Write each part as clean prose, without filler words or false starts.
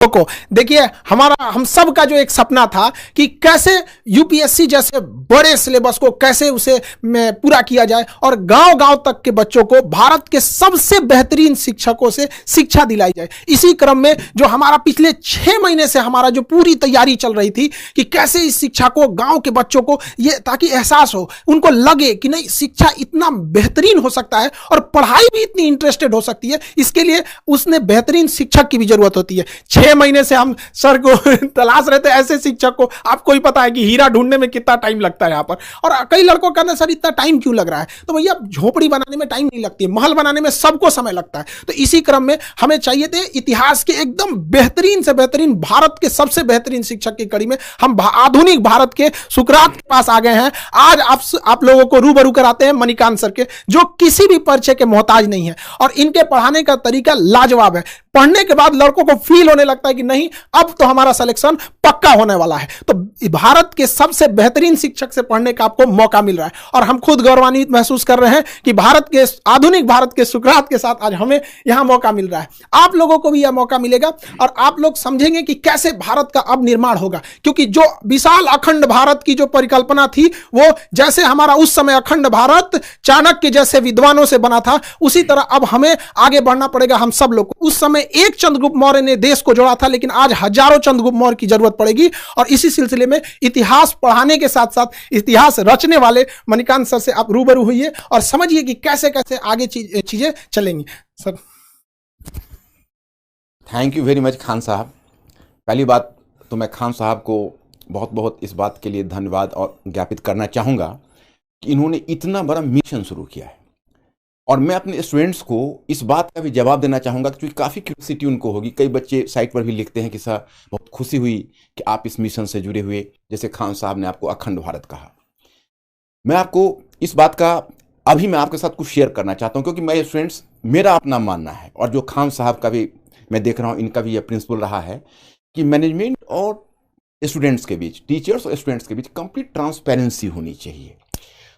को देखिए, हमारा हम सब का जो एक सपना था कि कैसे यूपीएससी जैसे बड़े सिलेबस को कैसे उसे पूरा किया जाए और गांव गांव तक के बच्चों को भारत के सबसे बेहतरीन शिक्षकों से शिक्षा दिलाई जाए। इसी क्रम में जो हमारा पिछले 6 महीने से हमारा जो पूरी तैयारी चल रही थी कि कैसे इस शिक्षा को गांव के बच्चों को ये ताकि एहसास हो, उनको लगे कि नहीं शिक्षा इतना बेहतरीन हो सकता है और पढ़ाई भी इतनी इंटरेस्टेड हो सकती है, इसके लिए उसने बेहतरीन शिक्षक की भी जरूरत होती है। 6 महीने से हम सर को तलाश रहे थे ऐसे शिक्षक को। आपको ही पता है कि हीरा ढूंढने में कितना टाइम लगता है यहाँ पर, और कई लड़कों कहना सर इतना टाइम क्यों लग रहा है, तो भैया झोपड़ी बनाने में टाइम नहीं लगती है, महल बनाने में सबको समय लगता है। तो इसी क्रम में हमें चाहिए थे इतिहास के एकदम बेहतरीन से बेहतरीन, भारत के सबसे बेहतरीन शिक्षक की कड़ी में हम आधुनिक भारत के सुकरात के पास आ गए हैं। आज आप लोगों को रूबरू कराते हैं मणिकांत सर के, जो किसी भी परिचय के मोहताज नहीं है और इनके पढ़ाने का तरीका लाजवाब है। पढ़ने के बाद लड़कों को फील होने लगता है कि नहीं अब तो हमारा सिलेक्शन पक्का होने वाला है। तो भारत के सबसे बेहतरीन शिक्षक से पढ़ने का आपको मौका मिल रहा है और हम खुद गौरवान्वित महसूस कर रहे हैं कि आधुनिक भारत के सुकरात के साथ आज हमें यहां मौका मिल रहा है। आप लोगों को भी यह मौका मिलेगा और आप लोग समझेंगे कि कैसे भारत का अब निर्माण होगा, क्योंकि जो विशाल अखंड भारत की जो परिकल्पना थी वो जैसे हमारा उस समय अखंड भारत चाणक्य जैसे विद्वानों से बना था, उसी तरह अब हमें आगे बढ़ना पड़ेगा हम सब लोग को। उस समय एक चंद्रगुप्त मौर्य ने देश को जोड़ा था, लेकिन आज हजारों चंद्रगुप्त मौर्य की जरूरत पड़ेगी और इसी सिलसिले में इतिहास पढ़ाने के साथ साथ इतिहास रचने वाले मणिकांत सर से आप रूबरू हुइए और समझिए कि कैसे कैसे आगे चीजें चलेंगी। Sir thank you very much Khan साहब। पहली बात तो मैं खान साहब को बहुत बहुत इस बात के लिए धन्यवाद और ज्ञापित करना चाहूँगा कि इन्होंने इतना बड़ा मिशन शुरू किया है और मैं अपने स्टूडेंट्स को इस बात का भी जवाब देना चाहूँगा क्योंकि काफ़ी क्यूरियोसिटी उनको होगी। कई बच्चे साइट पर भी लिखते हैं कि सर बहुत खुशी हुई कि आप इस मिशन से जुड़े हुए, जैसे खान साहब ने आपको अखंड भारत कहा। मैं आपको इस बात का अभी मैं आपके साथ कुछ शेयर करना चाहता हूँ क्योंकि मैं स्टूडेंट्स मेरा अपना मानना है और जो खान साहब का भी मैं देख रहा हूँ इनका भी यह प्रिंसिपल रहा है कि मैनेजमेंट और स्टूडेंट्स के बीच, टीचर्स और स्टूडेंट्स के बीच कंप्लीट ट्रांसपेरेंसी होनी चाहिए।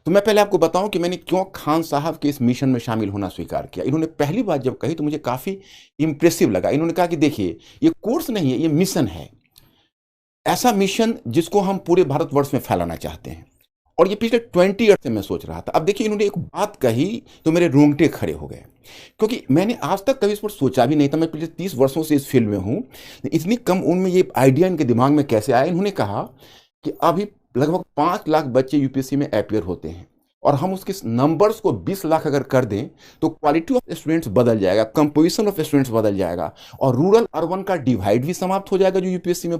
तो मैं पहले आपको बताऊं कि मैंने क्यों खान साहब के इस मिशन में शामिल होना स्वीकार किया। इन्होंने पहली बात जब कही तो मुझे काफ़ी इंप्रेसिव लगा। इन्होंने कहा कि देखिए ये कोर्स नहीं है, ये मिशन है, ऐसा मिशन जिसको हम पूरे भारतवर्ष में फैलाना चाहते हैं। और ये पिछले 20 ईयर से मैं सोच रहा था। अब देखिए इन्होंने एक बात कही तो मेरे रोंगटे खड़े हो गए क्योंकि मैंने आज तक कभी इस पर सोचा भी नहीं था। मैं पिछले 30 वर्षों से इस फील्ड में हूँ, इतनी कम उम्र में ये आइडिया इनके दिमाग में कैसे आया। इन्होंने कहा कि अभी लगभग 5 लाख बच्चे यूपीएससी में अपीयर होते हैं और हम उसके नंबर्स को 20 लाख अगर कर दें तो क्वालिटी ऑफ स्टूडेंट्स बदल जाएगा, कंपोजिशन ऑफ स्टूडेंट्स बदल जाएगा और रूरल अर्बन का डिवाइड भी समाप्त हो जाएगा जो यूपीएससी में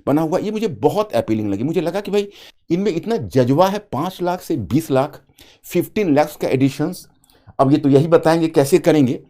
बना हुआ। ये मुझे बहुत अपीलिंग लगी। मुझे लगा कि भाई इनमें इतना जज्बा है, 5 लाख से 20 लाख, 15 लाख का एडिशंस। अब ये तो यही बताएंगे कैसे करेंगे,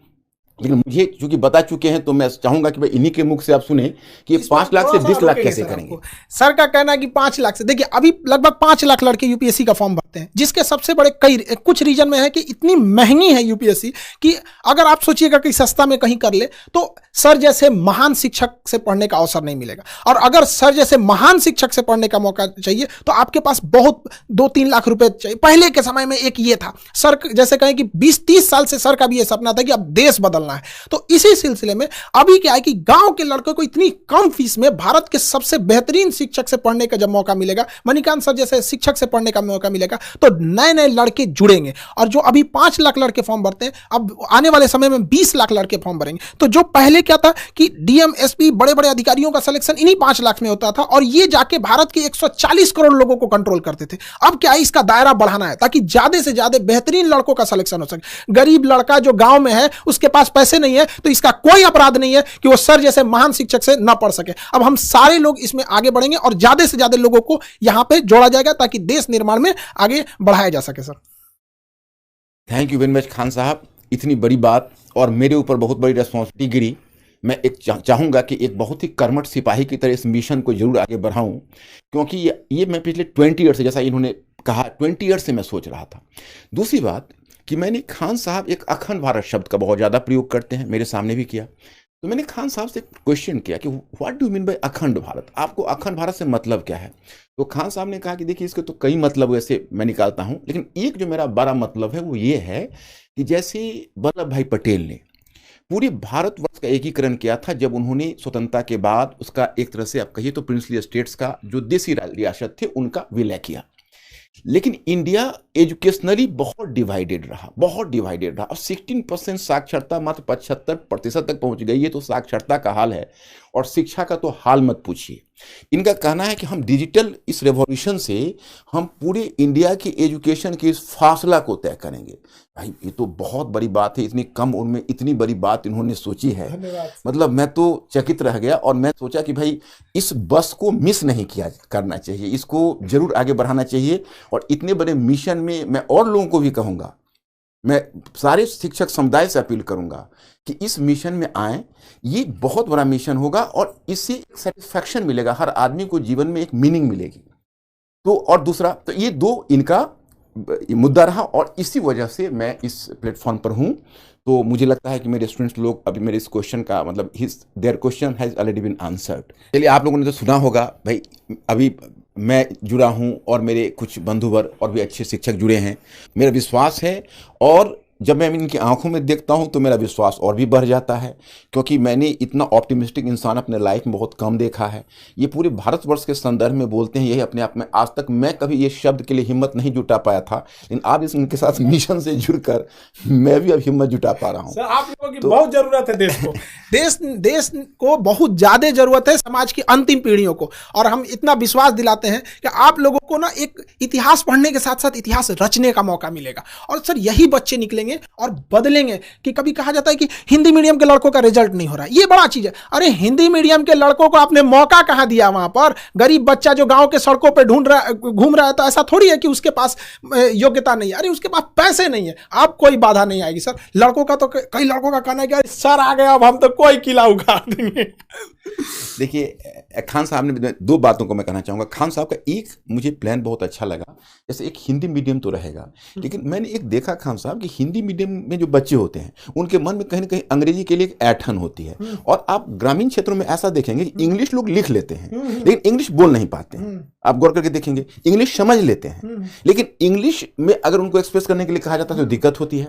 लेकिन मुझे चूंकि बता चुके हैं तो मैं चाहूंगा कि भाई इन्हीं के मुख से आप सुने कि 5 लाख से 20 लाख कैसे करेंगे। सर का कहना है कि 5 लाख से, देखिए अभी लगभग 5 लाख लड़के यूपीएससी का फॉर्म भरते हैं, जिसके सबसे बड़े कुछ रीजन में है कि इतनी महंगी है यूपीएससी कि अगर आप सोचिएगा कि सस्ता में कहीं कर ले तो सर जैसे महान शिक्षक से पढ़ने का अवसर नहीं मिलेगा। और अगर सर जैसे महान शिक्षक से पढ़ने का मौका चाहिए तो आपके पास बहुत 2-3 लाख रुपए चाहिए। पहले के समय में एक ये था, सर जैसे कहें कि 20-30 साल से सर का भी ये सपना था कि अब देश बदलना है। तो इसी सिलसिले में अभी क्या है कि गांव के लड़कों को इतनी कम फीस में भारत के सबसे बेहतरीन शिक्षक से पढ़ने का जब मौका मिलेगा, मणिकांत सर जैसे शिक्षक से पढ़ने का मौका मिलेगा, तो नए नए लड़के जुड़ेंगे। और जो अभी 5 लाख लड़के फॉर्म भरते हैं, अब आने वाले समय में 20 लाख लड़के फॉर्म भरेंगे। तो जो पहले क्या था कि डीएम, एसपी, बड़े बड़े अधिकारियों का सिलेक्शन इन्हीं 5 लाख में होता था और ये जाके भारत के 140 करोड़ लोगों को कंट्रोल करते थे। अब क्या है, इसका दायरा बढ़ाना है ताकि ज्यादा से ज्यादा बेहतरीन लड़कों का सिलेक्शन हो सके। गरीब लड़का जो गांव में है उसके पास पैसे नहीं है तो इसका कोई अपराध नहीं है कि वो सर जैसे महान शिक्षक से ना पढ़ सके। अब हम सारे लोग इसमें आगे बढ़ेंगे और ज्यादा से ज्यादा लोगों को यहां पे जोड़ा जाएगा ताकि देश निर्माण में आगे बढ़ाया जा सके। Sir thank you very much Khan साहब। इतनी बड़ी बात और मेरे ऊपर बहुत बड़ी रिस्पॉन्सिबिलिटी गिरी। मैं एक चाहूँगा कि एक बहुत ही कर्मठ सिपाही की तरह इस मिशन को जरूर आगे बढ़ाऊँ क्योंकि ये मैं पिछले 20 ईयर से, जैसा इन्होंने कहा 20 ईयर से मैं सोच रहा था। दूसरी बात कि मैंने खान साहब एक अखंड भारत शब्द का बहुत ज़्यादा प्रयोग करते हैं, मेरे सामने भी किया। तो मैंने खान साहब से क्वेश्चन किया कि व्हाट डू मीन बाय अखंड भारत, आपको अखंड भारत से मतलब क्या है। तो खान साहब ने कहा कि देखिए इसके तो कई मतलब वैसे मैं निकालता हूँ, लेकिन एक जो मेरा बड़ा मतलब है वो ये है कि जैसे वल्लभ भाई पटेल ने पूरे भारतवर्ष का एकीकरण किया था जब उन्होंने स्वतंत्रता के बाद उसका एक तरह से आप कहिए तो प्रिंसली स्टेट्स का जो देसी रियासत थे उनका विलय किया। लेकिन इंडिया एजुकेशनली बहुत डिवाइडेड रहा, बहुत डिवाइडेड रहा। और 16% साक्षरता मात्र 75% तक पहुंच गई। ये तो साक्षरता का हाल है, और शिक्षा का तो हाल मत पूछिए। इनका कहना है कि हम डिजिटल इस रेवोल्यूशन से हम पूरे इंडिया की एजुकेशन के इस फासला को तय करेंगे। भाई ये तो बहुत बड़ी बात है, इतनी कम उम्र में इतनी बड़ी बात इन्होंने सोची है। मतलब मैं तो चकित रह गया, और मैं सोचा कि भाई इस बस को मिस नहीं किया करना चाहिए, इसको जरूर आगे बढ़ाना चाहिए। और इतने बड़े मिशन में मैं और लोगों को भी कहूँगा, मैं सारे शिक्षक समुदाय से अपील करूंगा कि इस मिशन में आए। ये बहुत बड़ा मिशन होगा और इससे सेटिस्फैक्शन मिलेगा, हर आदमी को जीवन में एक मीनिंग मिलेगी। तो और दूसरा, तो ये दो इनका मुद्दा रहा, और इसी वजह से मैं इस प्लेटफॉर्म पर हूं। तो मुझे लगता है कि मेरे स्टूडेंट्स लोग अभी मेरे इस क्वेश्चन का मतलब there question has already been answered. चलिए, आप लोगों ने तो सुना होगा भाई, अभी मैं जुड़ा हूं और मेरे कुछ बंधुवर और भी अच्छे शिक्षक जुड़े हैं। मेरा विश्वास है, और जब मैं इनकी आंखों में देखता हूं तो मेरा विश्वास और भी बढ़ जाता है, क्योंकि मैंने इतना ऑप्टिमिस्टिक इंसान अपने लाइफ में बहुत कम देखा है। ये पूरे भारतवर्ष के संदर्भ में बोलते हैं, यही अपने आप में आज तक मैं कभी ये शब्द के लिए हिम्मत नहीं जुटा पाया था, लेकिन आज इनके साथ मिशन से जुड़कर मैं भी अब हिम्मत जुटा पा रहा हूँ। सर, आप लोगों की बहुत जरूरत है देश को। देश को बहुत ज्यादा जरूरत है, समाज की अंतिम पीढ़ियों को। और हम इतना विश्वास दिलाते हैं कि आप लोगों को ना एक इतिहास पढ़ने के साथ साथ इतिहास रचने का मौका मिलेगा। और सर, यही बच्चे निकलेंगे और बदलेंगे। कि कभी कहा जाता है कि हिंदी मीडियम के लड़कों का रिजल्ट नहीं हो रहा, ये बड़ा चीज है। अरे हिंदी मीडियम के लड़कों को आपने मौका कहां दिया? वहां पर गरीब बच्चा जो गांव के सड़कों पे घूम रहा है, तो ऐसा थोड़ी है कि उसके पास योग्यता नहीं है। अरे उसके पास पैसे नहीं है, आप कोई बाधा नहीं आएगी। सर, लड़कों का तो कई लड़कों का कहना है कि सर आ गया, अब हम तो कोई किला उखाड़ देंगे। देखिए, खान साहब ने दो बातों को मैं कहना चाहूंगा। खान साहब का एक मुझे प्लान बहुत अच्छा लगा, जैसे एक हिंदी मीडियम तो रहेगा, लेकिन मैंने एक देखा खान साहब कि हिंदी मीडियम में जो बच्चे होते हैं उनके मन में कहीं ना कहीं अंग्रेजी के लिए एक ऐंठन होती है। और आप ग्रामीण क्षेत्रों में ऐसा देखेंगे कि इंग्लिश लोग लिख लेते हैं लेकिन इंग्लिश बोल नहीं पाते हैं। आप गौर करके देखेंगे, इंग्लिश समझ लेते हैं लेकिन इंग्लिश में अगर उनको एक्सप्रेस करने के लिए कहा जाता है तो दिक्कत होती है।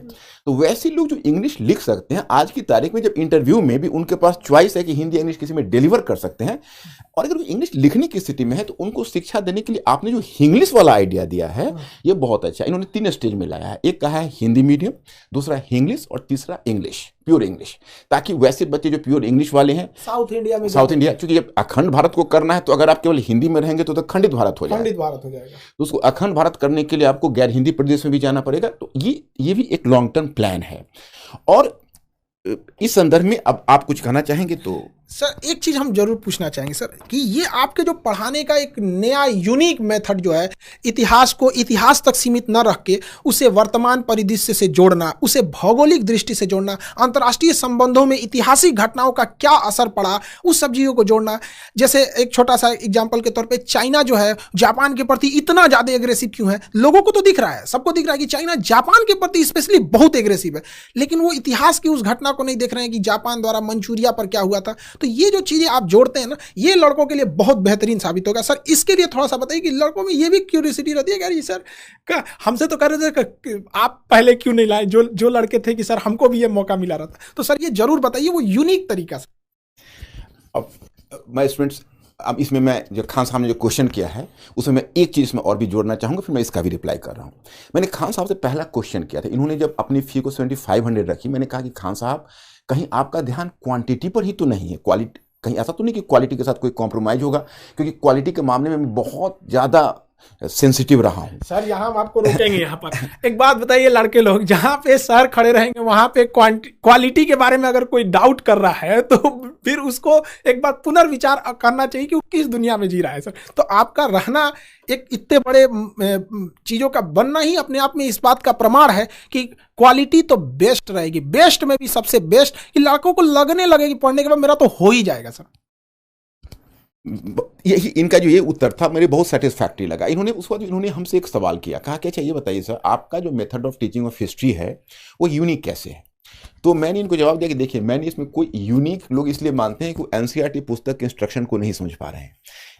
तो वैसे लोग जो इंग्लिश लिख सकते हैं, आज की तारीख में जब इंटरव्यू में भी उनके पास चॉइस है कि हिंदी इंग्लिश किसी में डिलीवर कर सकते हैं, और अगर वो इंग्लिश लिखने की स्थिति में है तो उनको शिक्षा देने के लिए आपने जो इंग्लिश वाला आइडिया दिया है ये बहुत अच्छा। इन्होंने 3 स्टेज में लाया है, एक कहा है हिंदी मीडियम, दूसरा इंग्लिश, और तीसरा इंग्लिश, प्योर इंग्लिश, ताकि वैसे बच्चे जो प्योर इंग्लिश वाले हैं साउथ इंडिया, क्योंकि जब अखंड भारत को करना है तो अगर आप केवल हिंदी में रहेंगे तो खंडित भारत हो जाएगा। तो उसको अखंड भारत करने के लिए आपको गैर हिंदी प्रदेश में भी जाना पड़ेगा। तो ये भी एक लॉन्ग टर्म प्लान है। और इस संदर्भ में अब आप कुछ कहना चाहेंगे? तो सर, एक चीज हम जरूर पूछना चाहेंगे सर, कि ये आपके जो पढ़ाने का एक नया यूनिक मेथड जो है, इतिहास को इतिहास तक सीमित न रख के उसे वर्तमान परिदृश्य से जोड़ना, उसे भौगोलिक दृष्टि से जोड़ना, अंतर्राष्ट्रीय संबंधों में ऐतिहासिक घटनाओं का क्या असर पड़ा, उस सब चीज़ों को जोड़ना। जैसे एक छोटा सा एग्जाम्पल के तौर पर, चाइना जो है जापान के प्रति इतना ज़्यादा एग्रेसिव क्यों है? लोगों को तो दिख रहा है, सबको दिख रहा है कि चाइना जापान के प्रति स्पेशली बहुत एग्रेसिव है, लेकिन वो इतिहास की उस घटना को नहीं देख रहे हैं कि जापान द्वारा मंचूरिया पर क्या हुआ था। तो ये जो चीजें आप जोड़ते हैं ना, ये लड़कों के लिए बहुत बेहतरीन साबित होगा। सर, इसके लिए थोड़ा सा बताइए कि लड़कों में ये भी क्यूरियोसिटी रहती है कि सर हमसे तो कर रहे थे, आप पहले क्यों नहीं लाए? जो लड़के थे कि सर हमको भी ये मौका मिला रहता। तो सर ये जरूर बताइए वो यूनिक तरीका से। अब माय स्टूडेंट्स, अब इसमें मैं जो खान साहब ने जो क्वेश्चन किया है उसमें मैं एक चीज़ में और भी जोड़ना चाहूँगा, फिर मैं इसका भी रिप्लाई कर रहा हूँ। मैंने खान साहब से पहला क्वेश्चन किया था, इन्होंने जब अपनी फी को 7500 रखी, मैंने कहा कि खान साहब कहीं आपका ध्यान क्वांटिटी पर ही तो नहीं है, क्वालिटी, कहीं ऐसा तो नहीं कि क्वालिटी के साथ कोई कॉम्प्रोमाइज़ होगा? क्योंकि क्वालिटी के मामले में मैं बहुत ज़्यादा सेंसिटिव रहा हूं। सर, यहाँ हम आपको रोकेंगे। यहाँ पर एक बात बताइए, लड़के लोग जहाँ पे सर खड़े रहेंगे वहां पे क्वालिटी के बारे में अगर कोई डाउट कर रहा है तो फिर उसको एक बार पुनर्विचार करना चाहिए कि वो किस दुनिया में जी रहा है। सर, तो आपका रहना, एक इतने बड़े चीज़ों का बनना ही अपने आप में इस बात का प्रमाण है कि क्वालिटी तो बेस्ट रहेगी, बेस्ट में भी सबसे बेस्ट, कि लड़कों को लगने लगे कि पढ़ने के बाद मेरा तो हो ही जाएगा। सर, यही इनका जो ये उत्तर था मेरे बहुत सेटिस्फैक्टरी लगा। इन्होंने उस वक्त इन्होंने हमसे एक सवाल किया, कहा कि अच्छा ये बताइए सर, आपका जो method of teaching of history है वो यूनिक कैसे है? तो मैंने इनको जवाब दिया कि देखिए, मैंने इसमें कोई यूनिक, लोग इसलिए मानते हैं कि एनसीईआरटी पुस्तक के इंस्ट्रक्शन को नहीं समझ पा रहे हैं।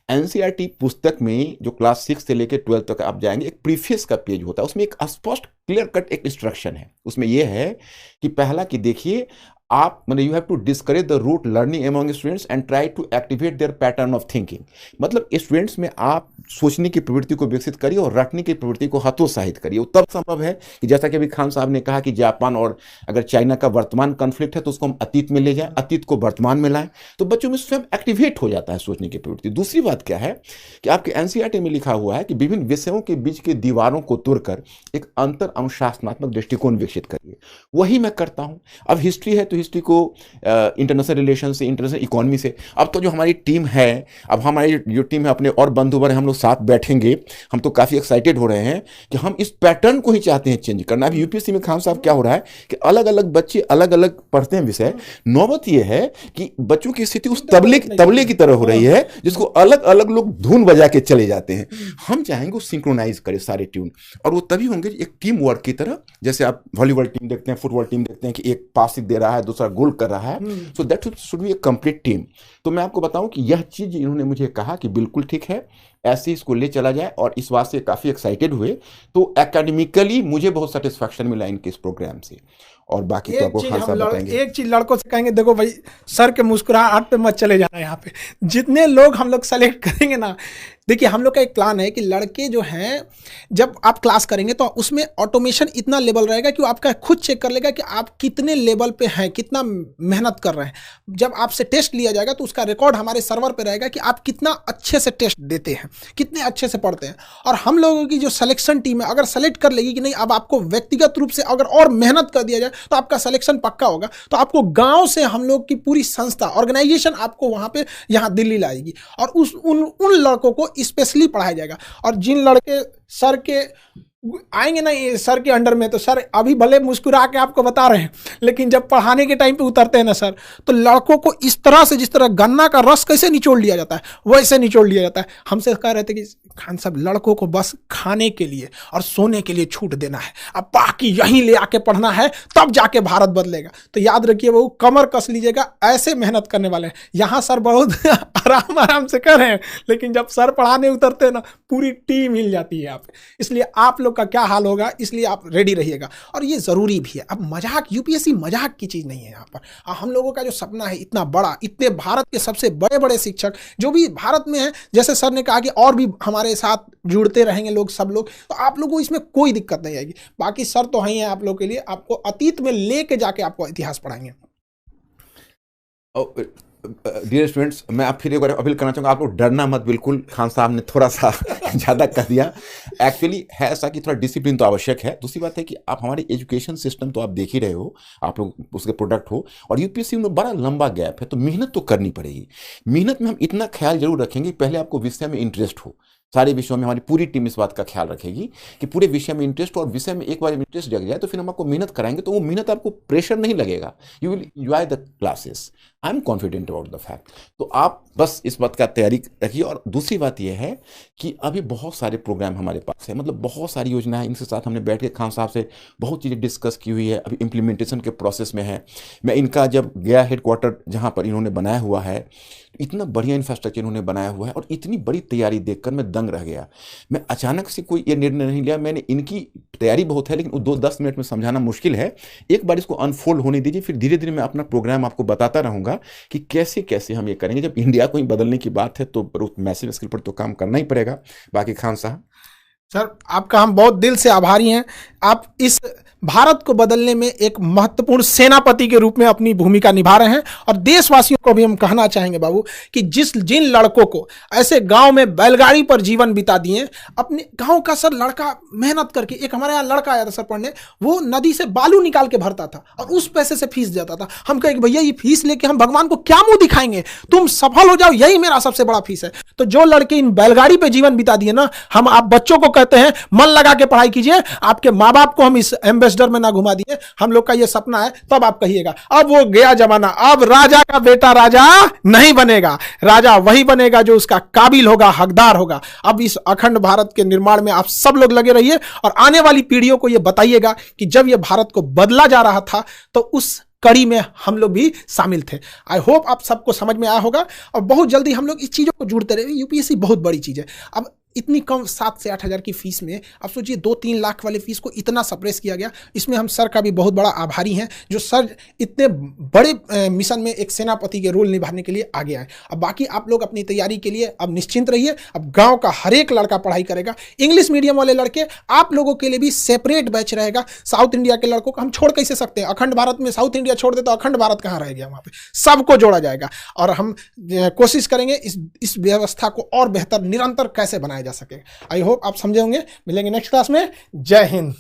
एनसीईआरटी पुस्तक में जो क्लास 6 से लेकर 12 तक आप जाएंगे, एक प्रीफेस का पेज होता है, उसमें एक स्पष्ट क्लियर कट एक इंस्ट्रक्शन है। उसमें यह है कि पहला कि देखिए, आप मतलब you have to discourage the rote learning among students and try to activate their pattern of thinking. मतलब स्टूडेंट्स में आप सोचने की प्रवृत्ति को विकसित करिए और रटने की प्रवृत्ति को हतोत्साहित करिए। वो तब संभव है कि जैसा कि अभी खान साहब ने कहा कि जापान और अगर चाइना का वर्तमान कॉन्फ्लिक्ट है तो उसको हम अतीत में ले जाएं, अतीत को वर्तमान में लाएं, तो बच्चों में स्वयं एक्टिवेट हो जाता है सोचने की प्रवृत्ति। दूसरी बात क्या है कि आपके एनसीईआरटी में लिखा हुआ है कि विभिन्न विषयों के बीच के दीवारों को तोड़कर एक अंतर अनुशासनात्मक दृष्टिकोण विकसित करिए। वही मैं करता हूं। अब हिस्ट्री है तो हिस्ट्री को इंटरनेशनल रिलेशन से, इंटरनेशनल इकोनॉमी से, अब तो जो हमारी टीम है, अब हमारी जो टीम है अपने और बंधुवर हैं, हम लोग साथ बैठेंगे, हम तो काफ़ी एक्साइटेड हो रहे हैं कि हम इस पैटर्न को ही चाहते हैं चेंज करना। अभी यूपीएससी में खान साहब क्या हो रहा है कि अलग अलग बच्चे अलग अलग पढ़ते हैं विषय, नौबत यह है कि बच्चों की स्थिति उस तबले की तरह हो रही है जिसको अलग अलग लोग धुन बजा के चले जाते हैं। हम चाहेंगे सिंक्रोनाइज करें सारे ट्यून, और वो तभी होंगे एक टीम वर्क की तरह। जैसे आप वॉलीबॉल टीम देखते हैं, फुटबॉल टीम देखते हैं कि एक पास दे रहा है, दूसरा गोल कर रहा है, so that should be A complete team. तो मैं आपको बताऊं कि यह चीज इन्होंने मुझे कहा कि बिल्कुल ठीक है, ऐसे इसको ले चला जाए, और इस बात से काफी एक्साइटेड हुए। तो एकेडमिकली मुझे बहुत सेटिस्फैक्शन मिला इनके इस प्रोग्राम से। और बाकी तो आपको खान साहब बताएंगे। एक चीज लड़कों से कहेंगे, देखो भाई सर के मुस्कुराहट पे मत चले जाना। यहाँ पे जितने लोग हम लोग सेलेक्ट करेंगे ना, देखिए हम लोग का एक प्लान है कि लड़के जो हैं जब आप क्लास करेंगे तो उसमें ऑटोमेशन इतना लेवल रहेगा कि वो आपका खुद चेक कर लेगा कि आप कितने लेवल पे हैं, कितना मेहनत कर रहे हैं। जब आपसे टेस्ट लिया जाएगा तो उसका रिकॉर्ड हमारे सर्वर पे रहेगा कि आप कितना अच्छे से टेस्ट देते हैं, कितने अच्छे से पढ़ते हैं। और हम लोगों की जो सिलेक्शन टीम है अगर सेलेक्ट कर लेगी कि नहीं अब आपको व्यक्तिगत रूप से अगर और मेहनत कर दिया जाए तो आपका सिलेक्शन पक्का होगा, तो आपको गाँव से हम लोग की पूरी संस्था ऑर्गेनाइजेशन आपको वहाँ पे यहाँ दिल्ली लाएगी और उन लड़कों को स्पेशली पढ़ाया जाएगा। और जिन लड़के सर के आएंगे ना ये सर के अंडर में, तो सर अभी भले मुस्कुरा के आपको बता रहे हैं, लेकिन जब पढ़ाने के टाइम पे उतरते हैं ना सर, तो लड़कों को इस तरह से, जिस तरह गन्ना का रस कैसे निचोड़ लिया जाता है वैसे निचोड़ लिया जाता है। हमसे कह रहे थे कि खान साहब लड़कों को बस खाने के लिए और सोने के लिए छूट देना है, अब बाकी यहीं ले आके पढ़ना है, तब जाके भारत बदलेगा। तो याद रखिए वो कमर कस लीजिएगा, ऐसे मेहनत करने वाले हैं। यहाँ सर बहुत आराम आराम से कर रहे हैं, लेकिन जब सर पढ़ाने उतरते हैं ना पूरी टीम हिल जाती है यहाँ पे। इसलिए आप लोग का क्या हाल होगा, इसलिए आप रेडी रहिएगा। और ये ज़रूरी भी है। अब मजाक, यूपीएससी मजाक की चीज़ नहीं है। यहाँ पर हम लोगों का जो सपना है इतना बड़ा, इतने भारत के सबसे बड़े बड़े शिक्षक जो भी भारत में हैं, जैसे सर ने कहा कि और भी हमारे साथ जुड़ते रहेंगे लोग, सब लोग, तो आप लोगों को इसमें कोई दिक्कत नहीं आएगी। बाकी सर तो हैं आप लोग के लिए, आपको अतीत में लेके जाके आपको इतिहास पढ़ाएंगे। डियर स्टूडेंट्स, मैं आप फिर एक बार अपील करना चाहूँगा, आप लोग डरना मत बिल्कुल। खान साहब ने थोड़ा सा ज़्यादा कर दिया। एक्चुअली है ऐसा कि थोड़ा डिसिप्लिन तो आवश्यक है। दूसरी बात है कि आप हमारे एजुकेशन सिस्टम तो आप देख ही रहे हो, आप लोग उसके प्रोडक्ट हो, और यूपीएससी में बड़ा लंबा गैप है, तो मेहनत तो करनी पड़ेगी। मेहनत में हम इतना ख्याल जरूर रखेंगे, पहले आपको विषय में इंटरेस्ट हो। सारे विषयों में हमारी पूरी टीम इस बात का ख्याल रखेगी कि पूरे विषय में इंटरेस्ट हो, और विषय में एक बार इंटरेस्ट जग जाए तो फिर हम आपको मेहनत कराएंगे, तो वो मेहनत आपको प्रेशर नहीं लगेगा। You will enjoy the classes. I am confident about the fact. तो आप बस इस बात का तैयारी रखिए। और दूसरी बात यह है कि अभी बहुत सारे प्रोग्राम हमारे पास है, मतलब बहुत सारी योजना है। इनके साथ हमने बैठ के खान साहब से बहुत चीज़ें डिस्कस की हुई है, अभी इम्प्लीमेंटेशन के प्रोसेस में है। मैं इनका जब गया हेडक्वार्टर जहाँ पर इन्होंने बनाया हुआ है, इतना बढ़िया इंफ्रास्ट्रक्चर इन्होंने बनाया हुआ है, और इतनी बड़ी तैयारी देखकर मैं दंग रह गया। मैं अचानक से कोई ये निर्णय नहीं लिया, मैंने इनकी तैयारी बहुत है, लेकिन 2-10 मिनट में समझाना मुश्किल है। एक बार इसको अनफोल्ड होने दीजिए, फिर धीरे धीरे मैं अपना प्रोग्राम आपको बताता रहूँगा कि कैसे कैसे हम ये करेंगे। जब इंडिया को ही बदलने की बात है तो मैसिव स्केल पर तो काम करना ही पड़ेगा। बाकी खान साहब सर, आपका हम बहुत दिल से आभारी हैं। आप इस भारत को बदलने में एक महत्वपूर्ण सेनापति के रूप में अपनी भूमिका निभा रहे हैं। और देशवासियों को भी हम कहना चाहेंगे बाबू कि जिन लड़कों को ऐसे गांव में बैलगाड़ी पर जीवन बिता दिए, अपने गांव का सर लड़का मेहनत करके, एक हमारे यहाँ लड़का आया था सर पढ़ने, वो नदी से बालू निकाल के भरता था और उस पैसे से फीस देता था। हम कहे कि भैया ये फीस लेके हम भगवान को क्या मुंह दिखाएंगे, तुम सफल हो जाओ, यही मेरा सबसे बड़ा फीस है। तो जो लड़के इन बैलगाड़ी पे जीवन बिता दिए ना, हम आप बच्चों को कहते हैं मन लगा के पढ़ाई कीजिए। आपके माँ बाप को हम इस एम्बेसडर में ना घुमा दिए, हम लोग का ये सपना है, तब आप कहिएगा। अब वो गया जमाना, अब राजा का बेटा राजा नहीं बनेगा, राजा वही बनेगा जो उसका काबिल होगा, हकदार होगा। अब इस अखंड भारत के निर्माण में आप सब लोग लगे रहिए और आने वाली पीढ़ियों को ये बताइएगा कि जब ये भारत को बदला जा रहा था तो उस कड़ी में हम लोग भी शामिल थे। आई होप आप सबको समझ में आया होगा और बहुत जल्दी हम लोग इस चीजों को जुड़ते रहे। यूपीएससी बहुत बड़ी चीज है। अब इतनी कम 7 से 8 हज़ार की फीस में अब सोचिए 2-3 लाख वाले फीस को इतना सप्रेस किया गया। इसमें हम सर का भी बहुत बड़ा आभारी हैं, जो सर इतने बड़े मिशन में एक सेनापति के रोल निभाने के लिए आगे आए। अब बाकी आप लोग अपनी तैयारी के लिए अब निश्चिंत रहिए। अब गांव का हर एक लड़का पढ़ाई करेगा। इंग्लिश मीडियम वाले लड़के, आप लोगों के लिए भी सेपरेट बैच रहेगा। साउथ इंडिया के लड़कों को हम छोड़ कैसे सकते हैं? अखंड भारत में साउथ इंडिया छोड़ दे तो अखंड भारत कहाँ रह गया? वहाँ पे सबको जोड़ा जाएगा और हम कोशिश करेंगे इस व्यवस्था को और बेहतर निरंतर कैसे बनाया जा सके। आई होप आप समझे होंगे। मिलेंगे नेक्स्ट क्लास में। जय हिंद।